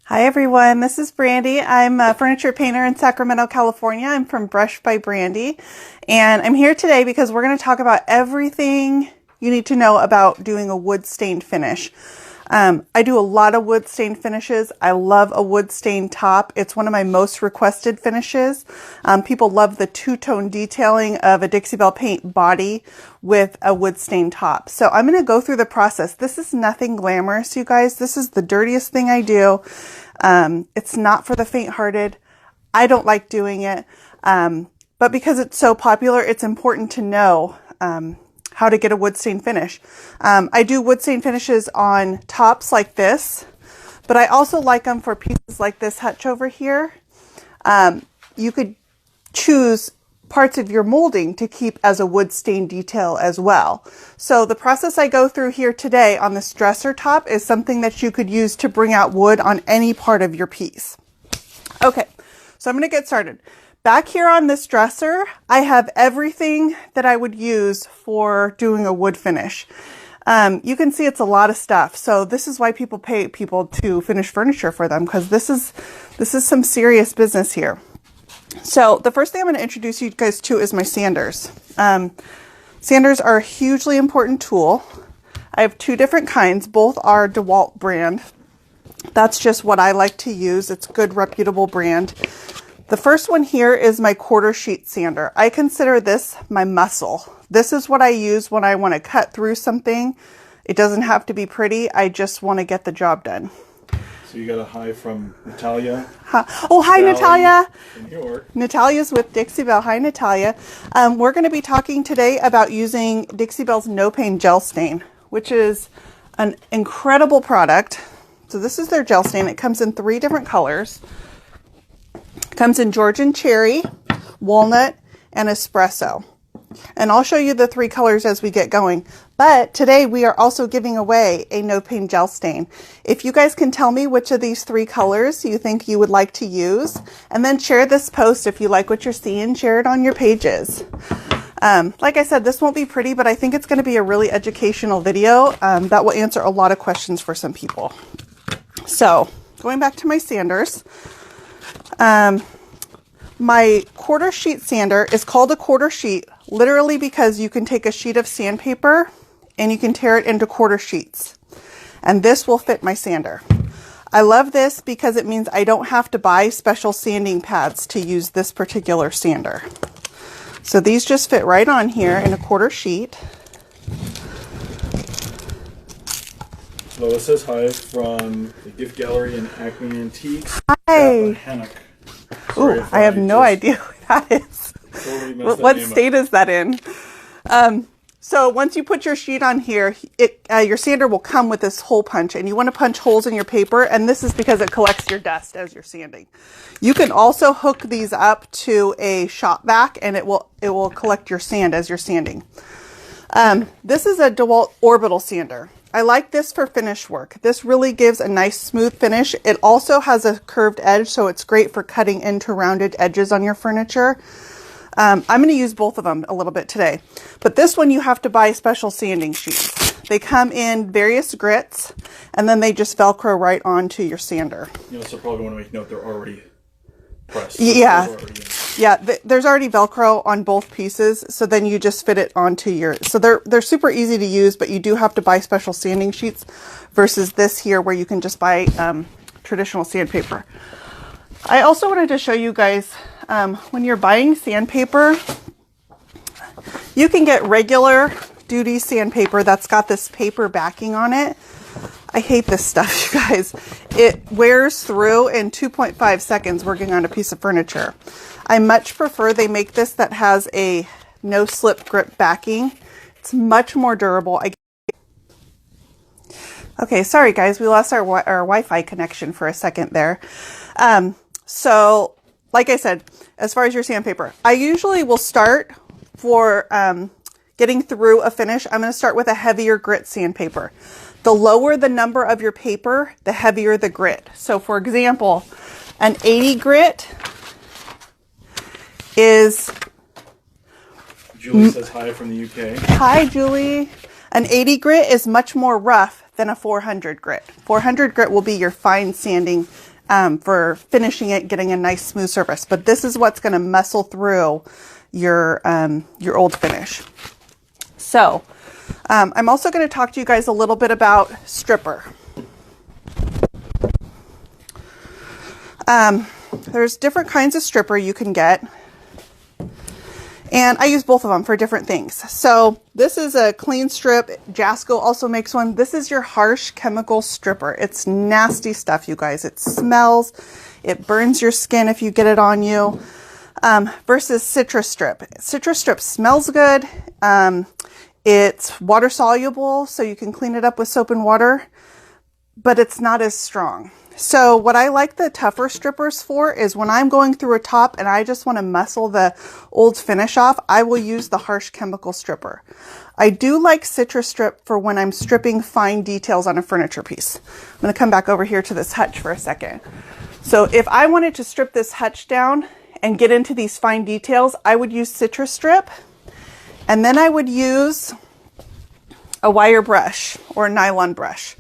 Hi everyone, this is Brandy. I'm a furniture painter in Sacramento, California. I'm from Brush by Brandy, and I'm here today because we're going to talk about everything you need to know about doing a wood stained finish. I do a lot of wood stained finishes. I love a wood stained top. It's one of my most requested finishes. People love the two-tone detailing of a Dixie Belle paint body with a wood stained top. So I'm going to go through the process. This is nothing glamorous, you guys. This is the dirtiest thing I do. It's not for the faint-hearted. I don't like doing it. But because it's so popular, it's important to know how to get a wood stain finish. I do wood stain finishes on tops like this, but I also like them for pieces like this hutch over here. You could choose parts of your molding to keep as a wood stain detail as well. So the process I go through here today on this dresser top is something that you could use to bring out wood on any part of your piece. Okay, so I'm going to get started. Back here on this dresser, I have everything that I would use for doing a wood finish. You can see it's a lot of stuff. So this is why people pay people to finish furniture for them, because this is some serious business here. So the first thing I'm going to introduce you guys to is my sanders. Sanders are a hugely important tool. I have two different kinds. Both are Dewalt brand. That's just what I like to use. It's a good, reputable brand. The first one here is my quarter sheet sander. I consider this my muscle. This is what I use when I want to cut through something. It doesn't have to be pretty. I just want to get the job done. So you got a hi from Natalia. Oh, hi, Sally Natalia. in New York. Natalia's with Dixie Belle. Hi, Natalia. We're going to be talking today about using Dixie Belle's No Pain Gel Stain, which is an incredible product. So this is their gel stain. It comes in 3 different colors. Comes in Georgian cherry, walnut, and espresso. And I'll show you the 3 colors as we get going. But today we are also giving away a no pain gel stain. If you guys can tell me which of these 3 colors you think you would like to use, and then share this post if you like what you're seeing, share it on your pages. Like I said, this won't be pretty, but I think it's going to be a really educational video that will answer a lot of questions for some people. So going back to my sanders. My quarter sheet sander is called a quarter sheet literally because you can take a sheet of sandpaper and you can tear it into quarter sheets, and this will fit my sander. I love this because it means I don't have to buy special sanding pads to use this particular sander. So these just fit right on here in a quarter sheet. Lois says hi from the gift gallery in Acme Antiques. Hi. Sorry, ooh, I have no idea who that is. Totally what state is that in? So once you put your sheet on here, your sander will come with this hole punch, and you want to punch holes in your paper, and this is because it collects your dust as you're sanding. You can also hook these up to a shop vac, and it will collect your sand as you're sanding. This is a Dewalt Orbital sander. I like this for finish work. This really gives a nice smooth finish. It also has a curved edge, so it's great for cutting into rounded edges on your furniture. I'm going to use both of them a little bit today. But this one you have to buy special sanding sheets. They come in various grits, and then they just Velcro right onto your sander. You also probably want to make note they're already pressed. Yeah. Yeah, there's already Velcro on both pieces, so then you just fit it onto your... So they're super easy to use, but you do have to buy special sanding sheets versus this here where you can just buy traditional sandpaper. I also wanted to show you guys, when you're buying sandpaper, you can get regular duty sandpaper that's got this paper backing on it. I hate this stuff, you guys. It wears through in 2.5 seconds working on a piece of furniture. I much prefer they make this that has a no slip grip backing. It's much more durable. Okay, sorry guys, we lost our Wi-Fi connection for a second there. So like I said, as far as your sandpaper, I usually will start for getting through a finish. I'm going to start with a heavier grit sandpaper. The lower the number of your paper, the heavier the grit. So for example, an 80 grit is... Julie says hi from the UK. Hi, Julie. An 80 grit is much more rough than a 400 grit. 400 grit will be your fine sanding for finishing it, getting a nice smooth surface. But this is what's going to muscle through your old finish. So I'm also going to talk to you guys a little bit about stripper. There's different kinds of stripper you can get. And I use both of them for different things. So this is a clean strip. Jasco also makes one. This is your harsh chemical stripper. It's nasty stuff, you guys. It smells. It burns your skin if you get it on you. Versus Citrus Strip. Citrus Strip smells good. It's water soluble, so you can clean it up with soap and water, but it's not as strong. So what I like the tougher strippers for is when I'm going through a top and I just want to muscle the old finish off, I will use the harsh chemical stripper. I do like Citrus Strip for when I'm stripping fine details on a furniture piece. I'm going to come back over here to this hutch for a second. So if I wanted to strip this hutch down and get into these fine details, I would use Citrus Strip, and then I would use a wire brush or a nylon brush.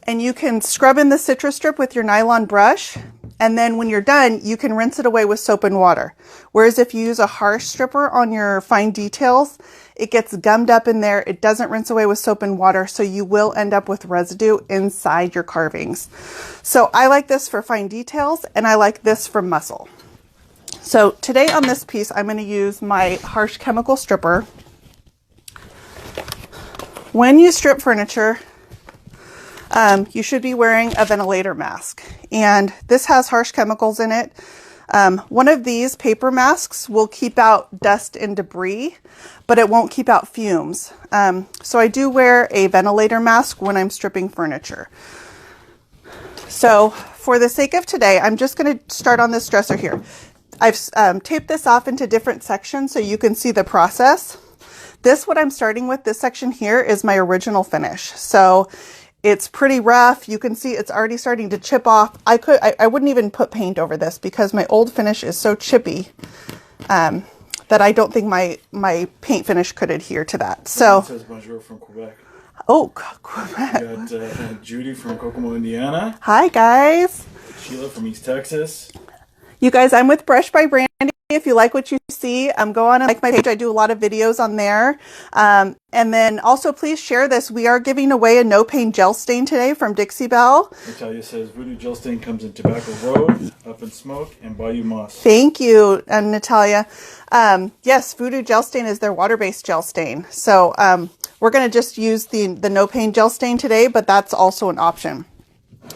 And you can scrub in the Citrus Strip with your nylon brush, and then when you're done, you can rinse it away with soap and water. Whereas if you use a harsh stripper on your fine details, it gets gummed up in there. It doesn't rinse away with soap and water, so you will end up with residue inside your carvings. So I like this for fine details, and I like this for muscle. So today on this piece, I'm going to use my harsh chemical stripper. When you strip furniture, you should be wearing a ventilator mask, and this has harsh chemicals in it. One of these paper masks will keep out dust and debris, but it won't keep out fumes. So I do wear a ventilator mask when I'm stripping furniture. So for the sake of today, I'm just going to start on this dresser here. I've taped this off into different sections so you can see the process. What I'm starting with, this section here, is my original finish. So it's pretty rough. You can see it's already starting to chip off. I wouldn't even put paint over this because my old finish is so chippy that I don't think my paint finish could adhere to that. So it says bonjour from Quebec. Oh, Quebec. We got Judy from Kokomo, Indiana. Hi, guys. Sheila from East Texas. You guys, I'm with Brush by Brandy. If you like what you see, go on and like my page. I do a lot of videos on there. And then also please share this. We are giving away a no pain gel stain today from Dixie Belle. Natalia says Voodoo Gel Stain comes in Tobacco Road, Up in Smoke, and Bayou Moss. Thank you, Natalia. Yes, Voodoo Gel Stain is their water-based gel stain. So we're going to just use the no pain gel stain today, but that's also an option.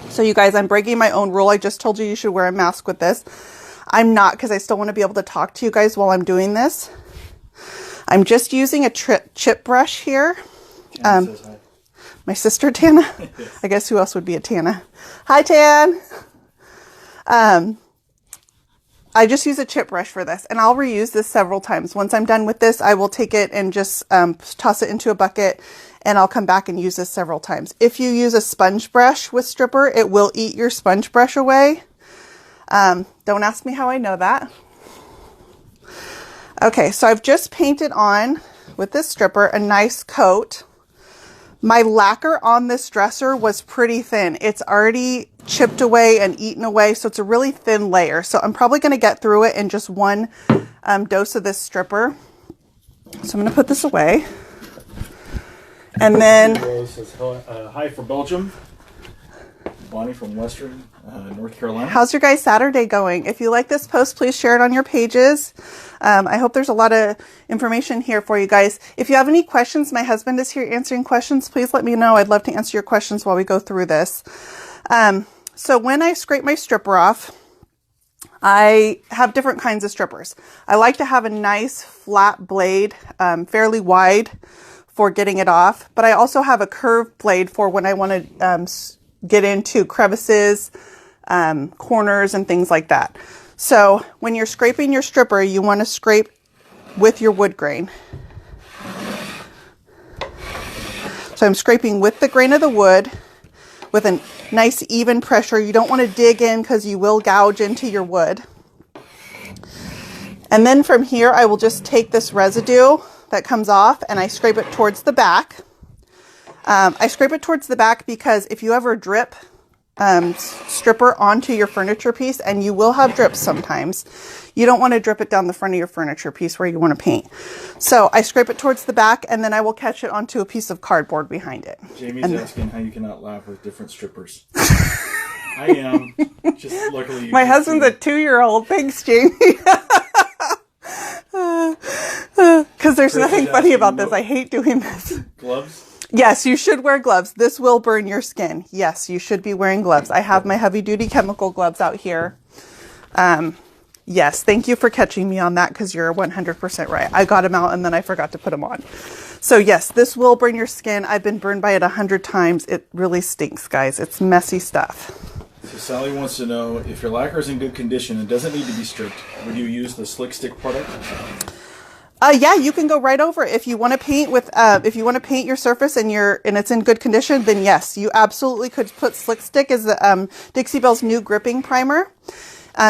So you guys, I'm breaking my own rule. I just told you should wear a mask with this. I'm not, because I still want to be able to talk to you guys while I'm doing this. I'm just using a chip brush here. Says hi. My sister Tana. Yes. I guess who else would be a Tana? Hi, Tan. I just use a chip brush for this, and I'll reuse this several times. Once I'm done with this, I will take it and just toss it into a bucket, and I'll come back and use this several times. If you use a sponge brush with stripper, it will eat your sponge brush away. Don't ask me how I know that. Okay, so I've just painted on with this stripper a nice coat. My lacquer on this dresser was pretty thin. It's already chipped away and eaten away, so it's a really thin layer. So I'm probably going to get through it in just one dose of this stripper. So I'm going to put this away. And then... Rose says hi for Belgium. Bonnie from Western North Carolina. How's your guys' Saturday going? If you like this post, please share it on your pages. I hope there's a lot of information here for you guys. If you have any questions, my husband is here answering questions. Please let me know. I'd love to answer your questions while we go through this. So when I scrape my stripper off, I have different kinds of strippers. I like to have a nice flat blade, fairly wide for getting it off. But I also have a curved blade for when I want to get into crevices, corners, and things like that. So when you're scraping your stripper, you want to scrape with your wood grain. So I'm scraping with the grain of the wood with a nice even pressure. You don't want to dig in because you will gouge into your wood. And then from here, I will just take this residue that comes off and I scrape it towards the back. I scrape it towards the back because if you ever drip stripper onto your furniture piece, and you will have drips sometimes. You don't want to drip it down the front of your furniture piece where you want to paint. So I scrape it towards the back, and then I will catch it onto a piece of cardboard behind it. Jamie's asking how you cannot laugh with different strippers. I am. Just luckily. My husband's a 2-year-old. Thanks, Jamie. Because there's nothing funny about this. I hate doing this. Gloves? Yes, you should wear gloves. This will burn your skin. Yes, you should be wearing gloves. I have my heavy-duty chemical gloves out here. Yes, thank you for catching me on that, because you're 100% right. I got them out and then I forgot to put them on. So yes, this will burn your skin. I've been burned by it 100 times. It really stinks, guys. It's messy stuff. So Sally wants to know, if your lacquer is in good condition and doesn't need to be stripped, would you use the slick stick product? Yeah, you can go right over it. If you want to paint with, if you want to paint your surface and it's in good condition, then yes, you absolutely could put Slick Stick as the Dixie Belle's new gripping primer.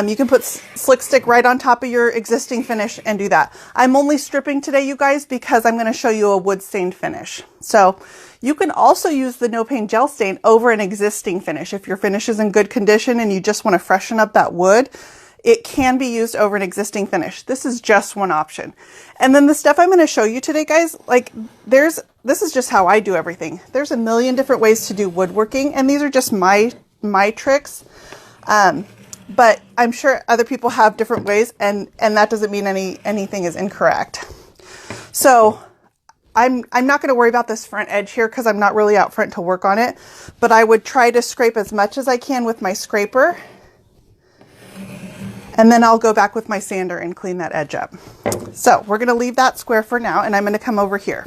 You can put Slick Stick right on top of your existing finish and do that. I'm only stripping today, you guys, because I'm going to show you a wood stained finish. So you can also use the No Paint Gel Stain over an existing finish. If your finish is in good condition and you just want to freshen up that wood, it can be used over an existing finish. This is just one option. And then the stuff I'm going to show you today, guys, like this is just how I do everything. There's a million different ways to do woodworking, and these are just my tricks. But I'm sure other people have different ways, and that doesn't mean anything is incorrect. So I'm not going to worry about this front edge here because I'm not really out front to work on it, but I would try to scrape as much as I can with my scraper. And then I'll go back with my sander and clean that edge up. So we're going to leave that square for now, and I'm going to come over here.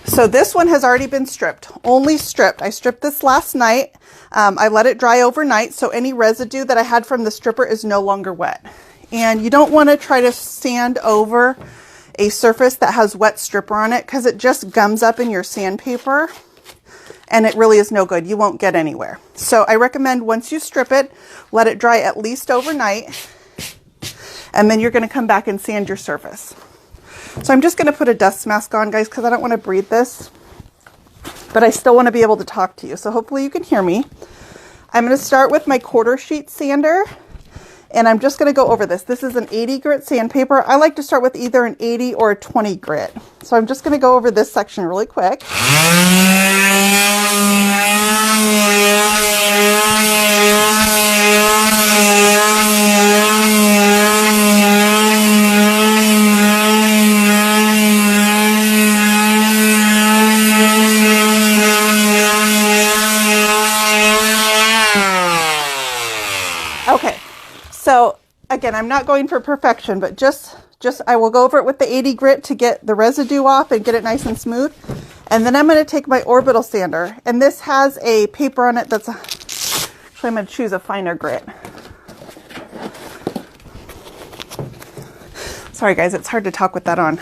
So this one has already been stripped, only stripped. I stripped this last night. I let it dry overnight, so any residue that I had from the stripper is no longer wet. And you don't want to try to sand over a surface that has wet stripper on it, because it just gums up in your sandpaper. And it really is no good. You won't get anywhere. So I recommend once you strip it, let it dry at least overnight. And then you're going to come back and sand your surface. So I'm just going to put a dust mask on, guys, because I don't want to breathe this. But I still want to be able to talk to you. So hopefully you can hear me. I'm going to start with my quarter sheet sander. And I'm just going to go over this. This is an 80 grit sandpaper. I like to start with either an 80 or a 20 grit. So I'm just going to go over this section really quick. Okay. So again, I'm not going for perfection, but just I will go over it with the 80 grit to get the residue off and get it nice and smooth. And then I'm going to take my Orbital sander, and this has a paper on it that's, actually I'm going to choose a finer grit. Sorry guys, it's hard to talk with that on.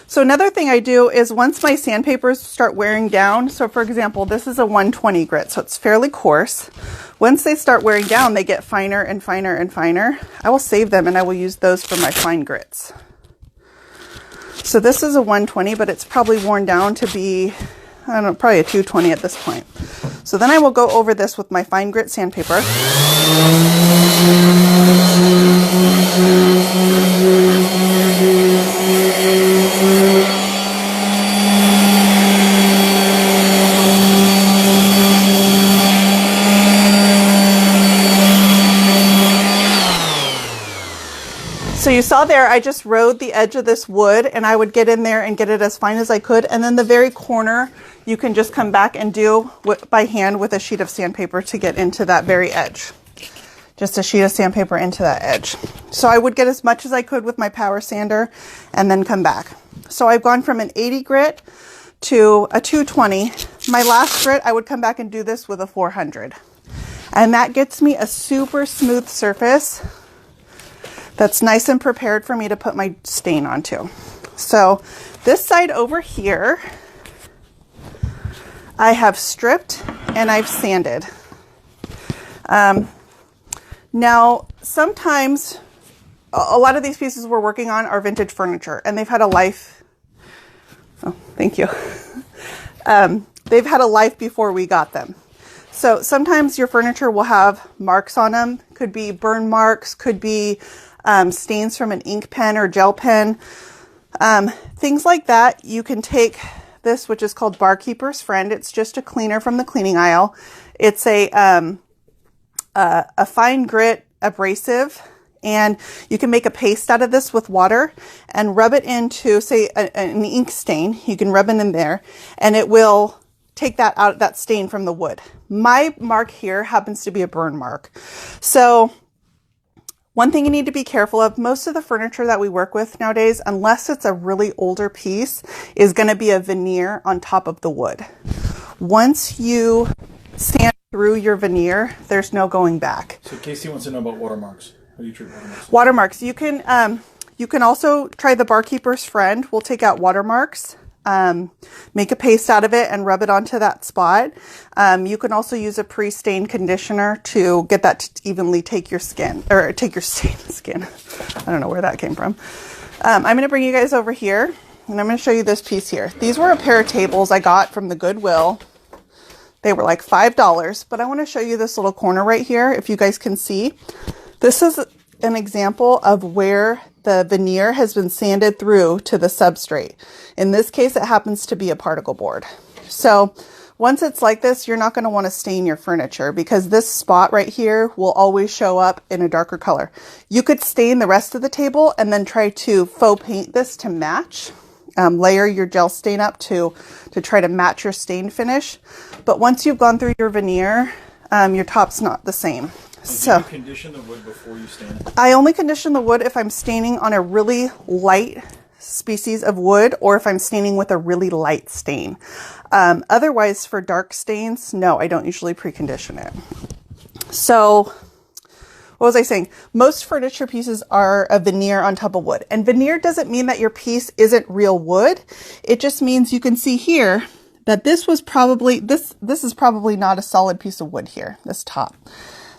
So another thing I do is once my sandpapers start wearing down, so for example, this is a 120 grit, so it's fairly coarse. Once they start wearing down, they get finer and finer and finer. I will save them and I will use those for my fine grits. So this is a 120, but it's probably worn down to be, I don't know, probably a 220 at this point. So then I will go over this with my fine grit sandpaper. So you saw there, I just rode the edge of this wood, and I would get in there and get it as fine as I could. And then the very corner, you can just come back and do by hand with a sheet of sandpaper to get into that very edge. Just a sheet of sandpaper into that edge. So I would get as much as I could with my power sander and then come back. So I've gone from an 80 grit to a 220. My last grit, I would come back and do this with a 400. And that gets me a super smooth surface that's nice and prepared for me to put my stain onto. So this side over here, I have stripped and I've sanded. Now, sometimes a lot of these pieces we're working on are vintage furniture and they've had a life. Oh, thank you. they've had a life before we got them. So sometimes your furniture will have marks on them. Could be burn marks, could be stains from an ink pen or gel pen. Things like that. You can take this, which is called Barkeeper's Friend. It's just a cleaner from the cleaning aisle. It's a fine grit abrasive, and you can make a paste out of this with water and rub it into, say, an ink stain. You can rub it in there, and it will take that out, that stain from the wood. My mark here happens to be a burn mark. So one thing you need to be careful of, most of the furniture that we work with nowadays, unless it's a really older piece, is going to be a veneer on top of the wood. Once you sand through your veneer, there's no going back. So Casey wants to know about watermarks. How do you treat watermarks? Watermarks. You can also try the Barkeeper's Friend. We'll take out watermarks. Make a paste out of it and rub it onto that spot. You can also use a pre-stain conditioner to get that to evenly take your skin, or take your stained skin. I don't know where that came from. I'm going to bring you guys over here, and I'm going to show you this piece here. These were a pair of tables I got from the Goodwill. They were like $5, but I want to show you this little corner right here. If you guys can see, this is an example of where the veneer has been sanded through to the substrate. In this case, it happens to be a particle board. So once it's like this, you're not going to want to stain your furniture because this spot right here will always show up in a darker color. You could stain the rest of the table and then try to faux paint this to match. Layer your gel stain up to try to match your stain finish. But once you've gone through your veneer, your top's not the same. So, do you condition the wood before you stain it? I only condition the wood if I'm staining on a really light species of wood or if I'm staining with a really light stain. Otherwise, for dark stains, no, I don't usually precondition it. So, what was I saying? Most furniture pieces are a veneer on top of wood. And veneer doesn't mean that your piece isn't real wood. It just means you can see here that this was probably, this is probably not a solid piece of wood here, this top.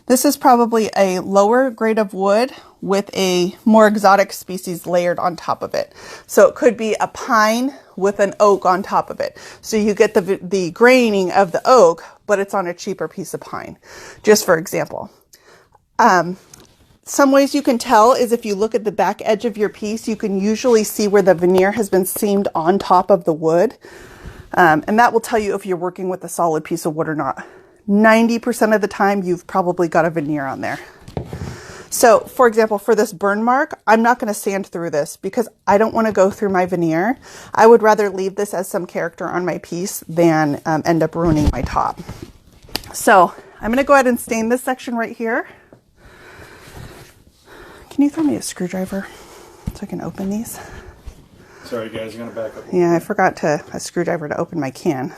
This is probably a lower grade of wood with a more exotic species layered on top of it. So it could be a pine with an oak on top of it. So you get the graining of the oak, but it's on a cheaper piece of pine, just for example. Some ways you can tell is if you look at the back edge of your piece, you can usually see where the veneer has been seamed on top of the wood. And that will tell you if you're working with a solid piece of wood or not. 90% of the time, you've probably got a veneer on there. So, for example, for this burn mark, I'm not going to sand through this because I don't want to go through my veneer. I would rather leave this as some character on my piece than end up ruining my top. So, I'm going to go ahead and stain this section right here. Can you throw me a screwdriver so I can open these? Sorry guys, I'm going to back up. Yeah, I forgot a screwdriver to open my can.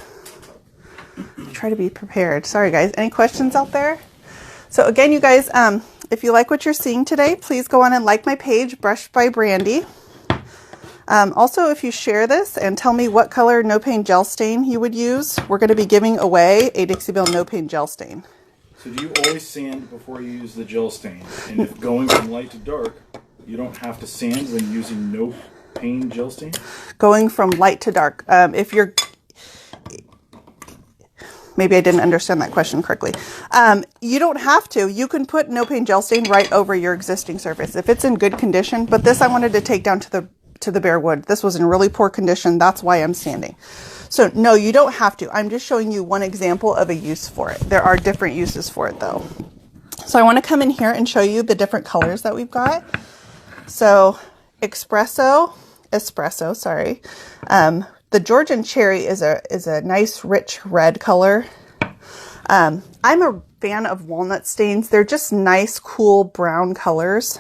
Try to be prepared. Sorry guys, any questions out there? So again, you guys, if you like what you're seeing today, please go on and like my page, Brushed by Brandy. Also, if you share this and tell me what color no paint gel stain you would use, we're going to be giving away a Dixie Belle no paint gel stain. So do you always sand before you use the gel stain? And if going from light to dark, you don't have to sand when using no paint gel stain? Going from light to dark. If you're Maybe I didn't understand that question correctly. You don't have to. You can put no paint gel stain right over your existing surface if it's in good condition. But this I wanted to take down to the bare wood. This was in really poor condition. That's why I'm sanding. So no, you don't have to. I'm just showing you one example of a use for it. There are different uses for it though. So I want to come in here and show you the different colors that we've got. So espresso, sorry. The Georgian cherry is a nice rich red color. I'm a fan of walnut stains. They're just nice, cool brown colors.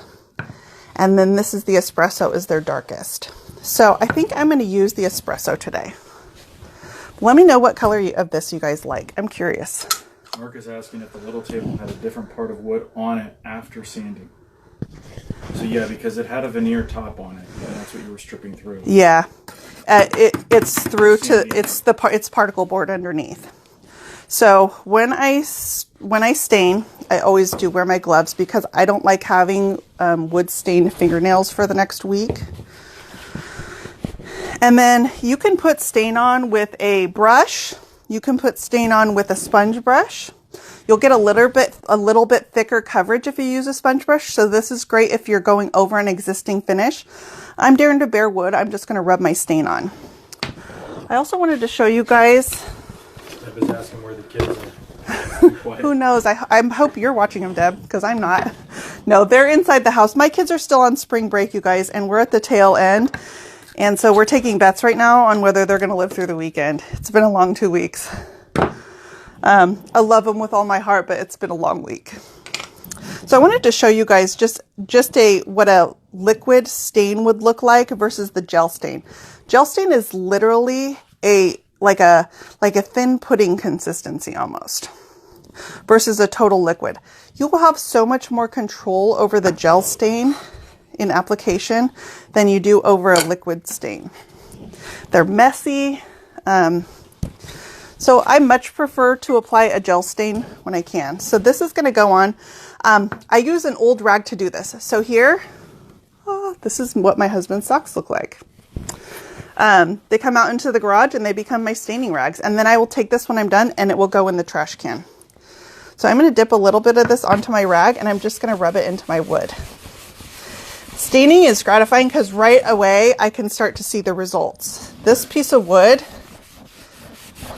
And then this is the espresso is their darkest. So I think I'm going to use the espresso today. Let me know what color of this you guys like. I'm curious. Mark is asking if the little table had a different part of wood on it after sanding. So yeah, because it had a veneer top on it, and that's what you were stripping through. Yeah. It's through to it's particle board underneath. So when I stain, I always do wear my gloves because I don't like having wood stained fingernails for the next week. And then you can put stain on with a brush. you can put stain on with a sponge brush. You'll get a little bit thicker coverage if you use a sponge brush. So this is great if you're going over an existing finish. I'm daring to bare wood. I'm just going to rub my stain on. I also wanted to show you guys. I was asking where the kids are. Who knows? I hope you're watching them, Deb, because I'm not. No, they're inside the house. My kids are still on spring break, you guys, and we're at the tail end. And so we're taking bets right now on whether they're going to live through the weekend. It's been a long 2 weeks. I love them with all my heart, but it's been a long week. So I wanted to show you guys just what a liquid stain would look like versus the gel stain. Gel stain is literally like a thin pudding consistency almost versus a total liquid. You will have so much more control over the gel stain in application than you do over a liquid stain. They're messy. So I much prefer to apply a gel stain when I can. So this is going to go on. I use an old rag to do this. So here, this is what my husband's socks look like. They come out into the garage and they become my staining rags. And then I will take this when I'm done and it will go in the trash can. So I'm going to dip a little bit of this onto my rag and I'm just going to rub it into my wood. Staining is gratifying because right away I can start to see the results. This piece of wood,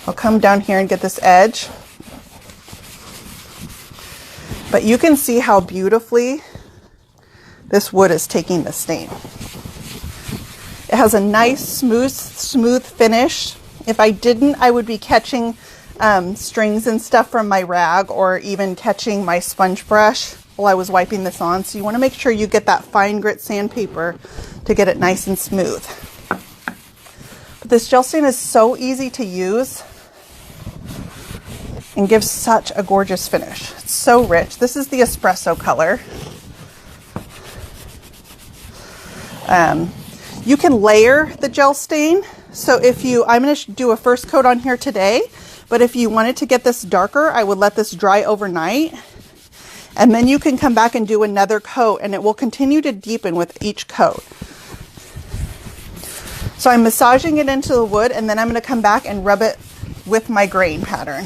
I'll come down here and get this edge. But you can see how beautifully this wood is taking the stain. It has a nice smooth finish. If I didn't, I would be catching strings and stuff from my rag or even catching my sponge brush while I was wiping this on. So you want to make sure you get that fine grit sandpaper to get it nice and smooth. But this gel stain is so easy to use and gives such a gorgeous finish. It's so rich. This is the espresso color. You can layer the gel stain. So I'm going to do a first coat on here today, but if you wanted to get this darker, I would let this dry overnight. And then you can come back and do another coat and it will continue to deepen with each coat. So I'm massaging it into the wood and then I'm going to come back and rub it with my grain pattern.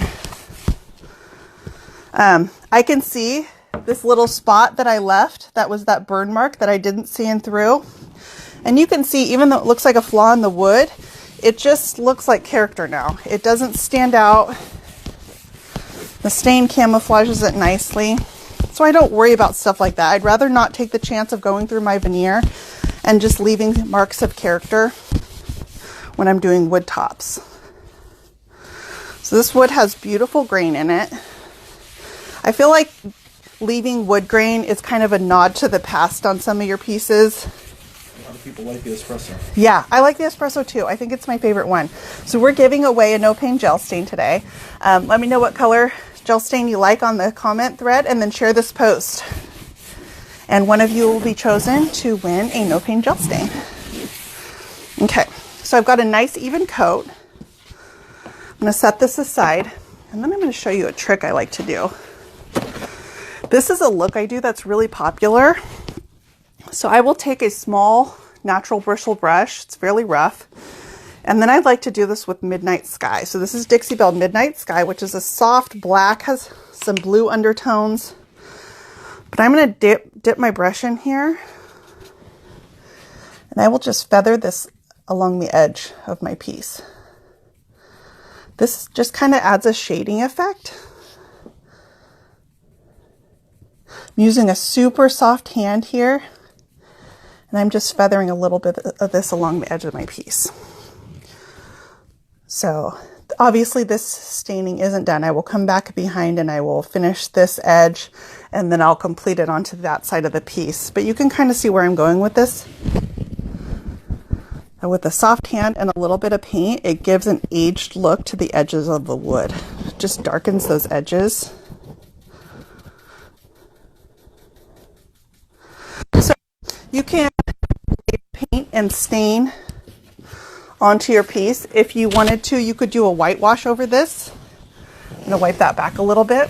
I can see this little spot that I left. That was that burn mark that I didn't see in through. And you can see, even though it looks like a flaw in the wood, it just looks like character now. It doesn't stand out. The stain camouflages it nicely. So I don't worry about stuff like that. I'd rather not take the chance of going through my veneer and just leaving marks of character when I'm doing wood tops. So this wood has beautiful grain in it. I feel like leaving wood grain is kind of a nod to the past on some of your pieces. A lot of people like the espresso. Yeah, I like the espresso too. I think it's my favorite one. So we're giving away a no pain gel stain today. Let me know what color gel stain you like on the comment thread and then share this post. And one of you will be chosen to win a no pain gel stain. Okay, so I've got a nice even coat. I'm going to set this aside and then I'm going to show you a trick I like to do. This is a look I do that's really popular. So I will take a small natural bristle brush. It's fairly rough. And then I'd like to do this with Midnight Sky. So this is Dixie Belle Midnight Sky, which is a soft black, has some blue undertones. But I'm going to dip my brush in here. And I will just feather this along the edge of my piece. This just kind of adds a shading effect. I'm using a super soft hand here. And I'm just feathering a little bit of this along the edge of my piece. So obviously this staining isn't done. I will come back behind and I will finish this edge and then I'll complete it onto that side of the piece. But you can kind of see where I'm going with this. And with a soft hand and a little bit of paint, it gives an aged look to the edges of the wood. It just darkens those edges. So you can paint and stain onto your piece. If you wanted to, you could do a whitewash over this. I'm going to wipe that back a little bit.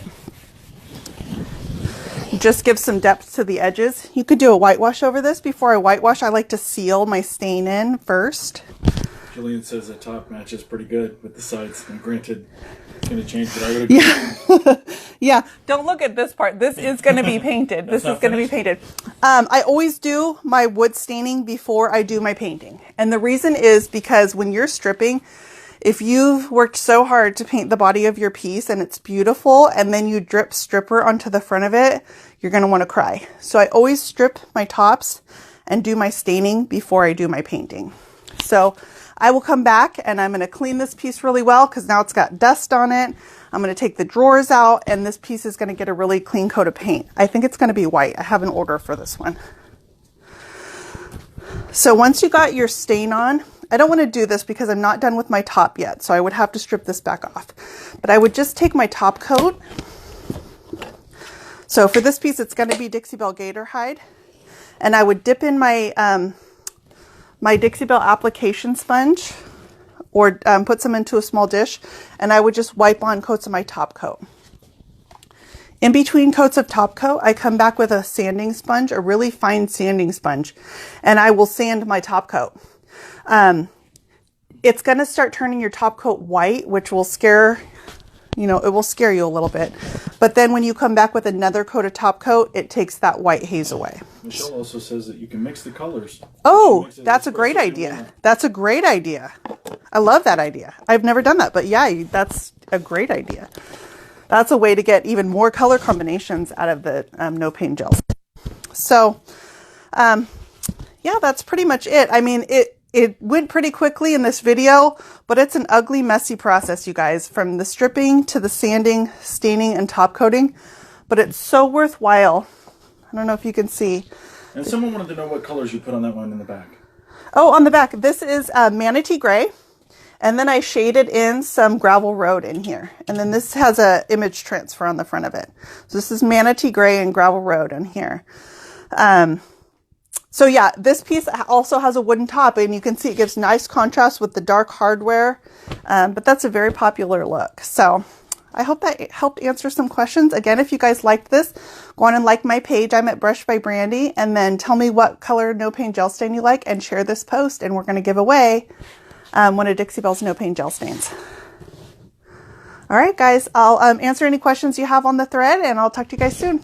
Just give some depth to the edges. You could do a whitewash over this. Before I whitewash, I like to seal my stain in first. Julian says the top matches pretty good with the sides, and granted, it's going to change, but I would agree. Yeah. Yeah. Don't look at this part. This is going to be painted. This is going to be painted. I always do my wood staining before I do my painting. And the reason is because when you're stripping, if you've worked so hard to paint the body of your piece and it's beautiful, and then you drip stripper onto the front of it, you're going to want to cry. So I always strip my tops and do my staining before I do my painting. So I will come back and I'm going to clean this piece really well because now it's got dust on it. I'm going to take the drawers out and this piece is going to get a really clean coat of paint. I think it's going to be white. I have an order for this one. So once you got your stain on, I don't want to do this because I'm not done with my top yet. So I would have to strip this back off. But I would just take my top coat. So for this piece, it's going to be Dixie Belle Gator Hide. And I would dip in my my Dixie Belle application sponge or put some into a small dish, and I would just wipe on coats of my top coat. In between coats of top coat, I come back with a sanding sponge, a really fine sanding sponge, and I will sand my top coat. It's going to start turning your top coat white, which will scare, it will scare you a little bit. But then when you come back with another coat of top coat, it takes that white haze away. Michelle also says that you can mix the colors. Oh, that's a great idea. That's a great idea. I love that idea. I've never done that, but yeah, that's a great idea. That's a way to get even more color combinations out of the no paint gels. So, yeah, that's pretty much it. I mean, it went pretty quickly in this video, but it's an ugly, messy process, you guys, from the stripping to the sanding, staining, and top coating. But it's so worthwhile. I don't know if you can see. And someone wanted to know what colors you put on that one in the back. Oh, on the back, this is Manatee Gray. And then I shaded in some Gravel Road in here. And then this has a image transfer on the front of it. So this is Manatee Gray and Gravel Road in here. So yeah, this piece also has a wooden top, and you can see it gives nice contrast with the dark hardware, but that's a very popular look. So I hope that helped answer some questions. Again, if you guys liked this, go on and like my page. I'm at Brush by Brandy, and then tell me what color no paint gel stain you like and share this post, and we're going to give away one of Dixie Belle's no paint gel stains. All right, guys, I'll answer any questions you have on the thread, and I'll talk to you guys soon.